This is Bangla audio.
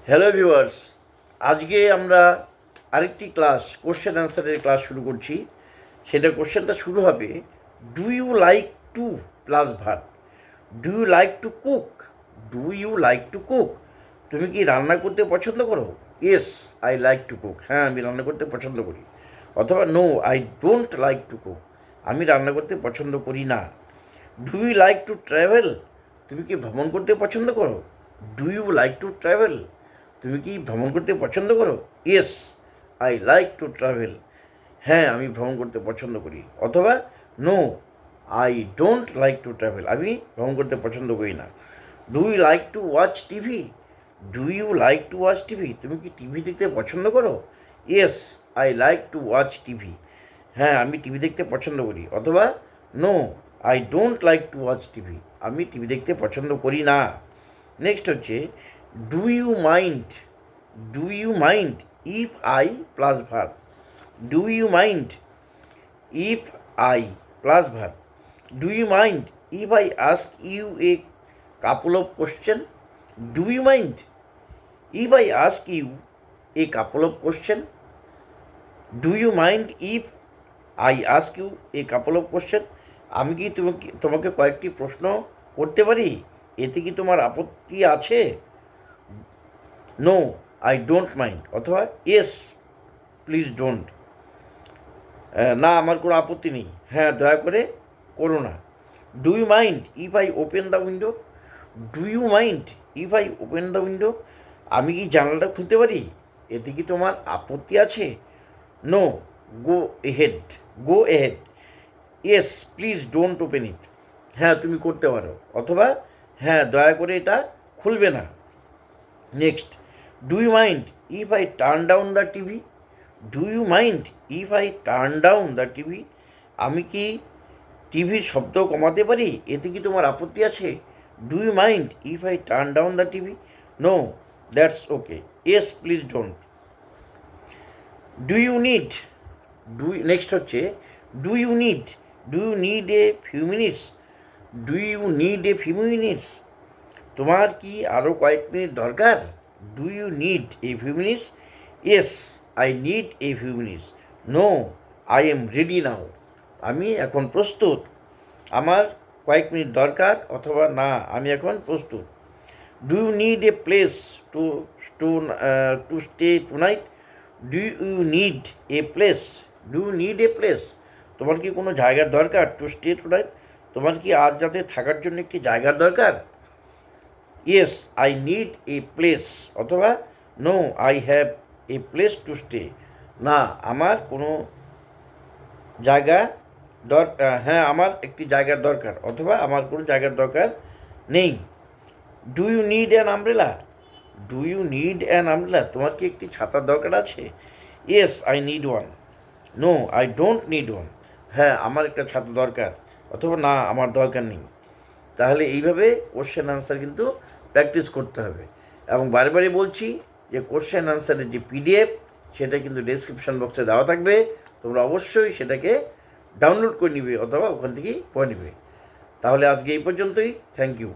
হ্যালো ভিউয়ার্স, আজকে আমরা আরেকটি ক্লাস কোশ্চেন অ্যান্সারের ক্লাস শুরু করছি। সেটা কোশ্চেনটা শুরু হবে, do you like to plus verb. Do you like to cook? Do you like to cook? তুমি কি রান্না করতে পছন্দ করো? Yes, I like to cook. হ্যাঁ, আমি রান্না করতে পছন্দ করি। অথবা no, I don't like to cook. আমি রান্না করতে পছন্দ করি না। Do you like to travel? তুমি কি ভ্রমণ করতে পছন্দ করো? Do you like to travel? তুমি কি ভ্রমণ করতে পছন্দ করো? Yes, I like to travel. হ্যাঁ, আমি ভ্রমণ করতে পছন্দ করি। অথবা no, I don't like to travel. আমি ভ্রমণ করতে পছন্দ করি না। Do you like to watch TV? Do you like to watch TV? তুমি কি টিভি দেখতে পছন্দ করো? Yes, I like to watch TV. হ্যাঁ, আমি টিভি দেখতে পছন্দ করি। অথবা no, I don't like to watch TV. আমি টিভি দেখতে পছন্দ করি না। নেক্সট হচ্ছে, do you mind? Do you mind if I plus verb? Do you mind if I plus verb? Do you mind if I ask you a couple of question? Do you mind if I ask you a couple of question? Do you mind if I ask you a couple of question? আমি কি তোমাকে কয়েকটি প্রশ্ন করতে পারি? এতে কি তোমার আপত্তি আছে? No, I don't mind. অথবা ইয়েস, প্লিজ ডোন্ট। না, আমার কোনো আপত্তি নেই। হ্যাঁ, দয়া করে করো না। Do you mind if I open the window? Do you mind if I open the window? আমি কি জানালাটা খুলতে পারি? এতে কি তোমার আপত্তি আছে? No, go ahead. Go ahead. Yes, please don't open it. হ্যাঁ, তুমি করতে পারো। অথবা হ্যাঁ, দয়া করে এটা খুলবে না। Next, do you mind if I turn down the TV? Do you mind if I turn down the TV? আমি কি টিভির শব্দ কমাতে পারি? এতে কি তোমার আপত্তি আছে? Do you mind if I turn down the TV? No, that's okay. Yes, please don't. Do you need? Next হচ্ছে, do you need? Do you need a few minutes? Do you need a few minutes? তোমার কি আরও কয়েক মিনিট দরকার? Do you need a few minutes? Yes, I need a few minutes. No, I am ready now. আমি এখন প্রস্তুত। আমার কয়েক মিনিট দরকার। অথবা না, আমি এখন প্রস্তুত। Do you need a place to to to stay tonight? Do you need a place? Do you need a place? তোমার কি কোনো জায়গার দরকার? To stay tonight? তোমার কি আজ রাতে থাকার জন্য একটি জায়গার দরকার? Yes, I need a place. অথবা no, I have a place to stay. না, আমার কোনো জায়গা হ্যাঁ, আমার একটি জায়গার দরকার। অথবা আমার কোনো জায়গার দরকার নেই। Do you need an umbrella? Do you need an umbrella? তোমার কি একটি ছাতার দরকার আছে? Yes, I need one. No, I don't need one. হ্যাঁ, আমার একটা ছাতা দরকার। অথবা না, আমার দরকার নেই। তাহলে এইভাবে কোশ্চেন আনসার কিন্তু প্র্যাকটিস করতে হবে। এবং বারে বারে বলছি যে কোশ্চেন আনসারের যে পিডিএফ, সেটা কিন্তু ডেসক্রিপশন বক্সে দেওয়া থাকবে। তোমরা অবশ্যই সেটাকে ডাউনলোড করে নিবে অথবা ওখান থেকেই পড়ে নিবে। তাহলে আজকে এই পর্যন্তই। Thank you.